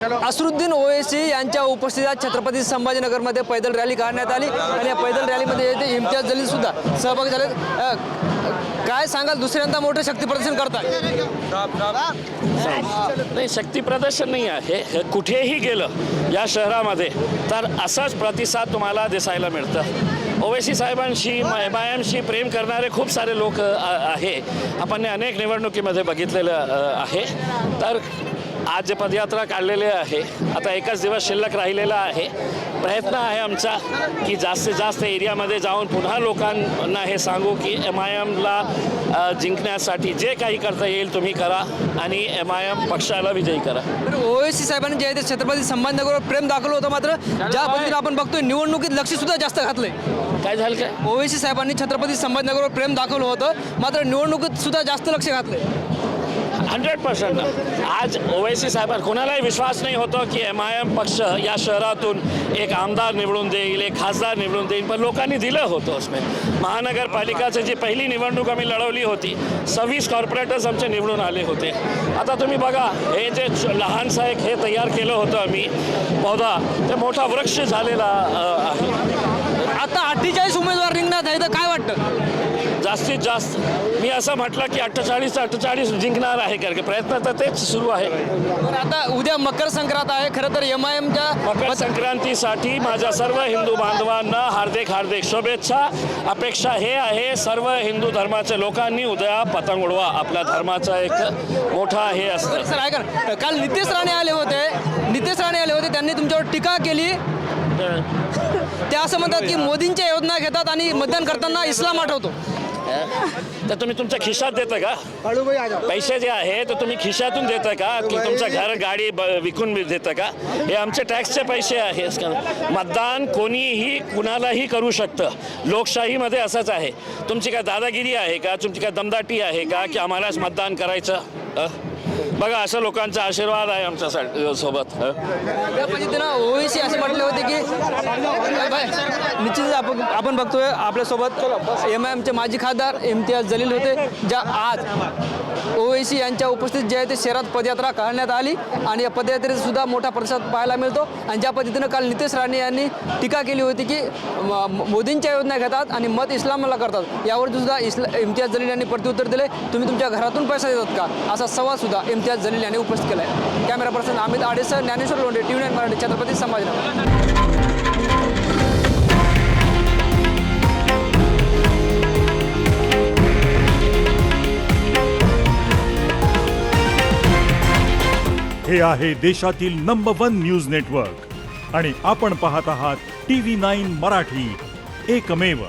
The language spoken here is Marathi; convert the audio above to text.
असरुद्दीन ओवैसी यांच्या उपस्थितीत छत्रपती संभाजीनगरमध्ये पैदल रॅली काढण्यात आली आणि या पैदल रॅलीमध्ये इम्तियाज जलील सुद्धा सहभागी झाले। काय सांगाल, दुसऱ्यांदा मोठे शक्ती प्रदर्शन करतात? नाही, शक्ती प्रदर्शन नाही आहे, हे कुठेही गेलं या शहरामध्ये तर असाच प्रतिसाद तुम्हाला दिसायला मिळतं। ओवैसी साहेबांशी एमआयएमशी प्रेम करणारे खूप सारे लोक आहे, आपण अनेक निवडणुकीमध्ये बघितलेलं आहे। तर आज जे पदयात्रा काढलेले आहे, आता एकच दिवस शिल्लक राहिलेला आहे। प्रयत्न आहे आमचा की जास्तीत जास्त एरियामध्ये जाऊन पुन्हा लोकांना हे सांगू की एमआयएमला जिंकण्यासाठी जे काही करता येईल तुम्ही करा आणि एमआयएम पक्षाला विजयी करा। ओवैसी साहेबांनी जे आहे ते छत्रपती संभाजीनगरवर प्रेम दाखवलं होतं, मात्र ज्या पद्धतीने आपण बघतोय निवडणुकीत लक्ष सुद्धा जास्त घातलंय। काय झालं काय? ओवैसी साहेबांनी छत्रपती संभाजीनगरवर प्रेम दाखवलं होतं, मात्र निवडणुकीत सुद्धा जास्त लक्ष घातलंय। 100% आज ओवैसी साहेबांना कोणालाही विश्वास नाही होतो की एमआयएम पक्ष या शहरातून एक आमदार निवडून देईल, एक खासदार निवडून देईल, पण लोकांनी दिलं होतं। उसमें महानगरपालिकाची जी पहिली निवडणूक आम्ही लढवली होती, 26 कॉर्पोरेटर्स आमचे निवडून आले होते। आता तुम्ही बघा, हे जे लहानसा एक हे तयार केलं होतं आम्ही पौधा, ते मोठा वृक्ष झालेला आहे। आता 48 उमेदवार रिंगणात आहे, तर काय वाटतं? जास्तीत जास्त मी असं म्हटलं की 48 जिंकणार आहे, कारण प्रयत्न तर तेच सुरू आहे। पण आता उद्या मकर संक्रांत आहे, खरं तर एमआयएमच्या मकर संक्रांतीसाठी माझ्या सर्व हिंदू बांधवांना हार्दिक शुभेच्छा। अपेक्षा हे आहे, सर्व हिंदू धर्माच्या लोकांनी उद्या पतंग उडवा, आपल्या धर्माचा एक मोठा हे असतं। सर ऐका ना, काल नितेश राणे आले होते, त्यांनी तुमच्यावर टीका केली। ते असं म्हणतात की मोदींच्या योजना घेतात आणि मतदान करताना इस्लाम आठवतो। तर तुम्ही तुमच्या खिशात देता का पैसे जे आहे, तर तुम्ही खिशातून देता का की तुमचं घर गाडी विकून देता का? हे आमचे टॅक्सचे पैसे आहे। मतदान कोणीही कुणालाही करू शकतं, लोकशाहीमध्ये असंच आहे। तुमची काय दादागिरी आहे का, तुमची काय दमदाटी आहे का की आम्हालाच मतदान करायचं? बघा, असं लोकांचा आशीर्वाद आहे आमच्या सोबत। त्या पद्धतीनं ओवैसी असे म्हटले होते की निश्चितच आपण बघतोय आपल्यासोबत एमआयएमचे माजी खासदार इम्तियाज जलील होते, ज्या आज ओवैसी यांच्या उपस्थितीत जे आहे ते शहरात पदयात्रा काढण्यात आली आणि या पदयात्रेत सुद्धा मोठा प्रतिसाद पाहायला मिळतो। आणि ज्या पद्धतीनं काल नितेश राणे यांनी टीका केली होती की मोदींच्या योजना घेतात आणि मत इस्लामला करतात, यावर सुद्धा इम्तियाज जलील यांनी प्रत्युत्तर दिले, तुम्ही तुमच्या घरातून पैसा देतात का, असा सवाल सुद्धा इम्तियाज जलील यांनी उपस्थित केला आहे। Camera person Amit Adesar, Dnyaneshwar Londhe, TV9 Marathi, Chhatrapati Sambhajinagar. हे आहे देशातील नंबर 1 न्यूज नेटवर्क आणि आपण पाहत आहात TV9 मराठी, एकमेव।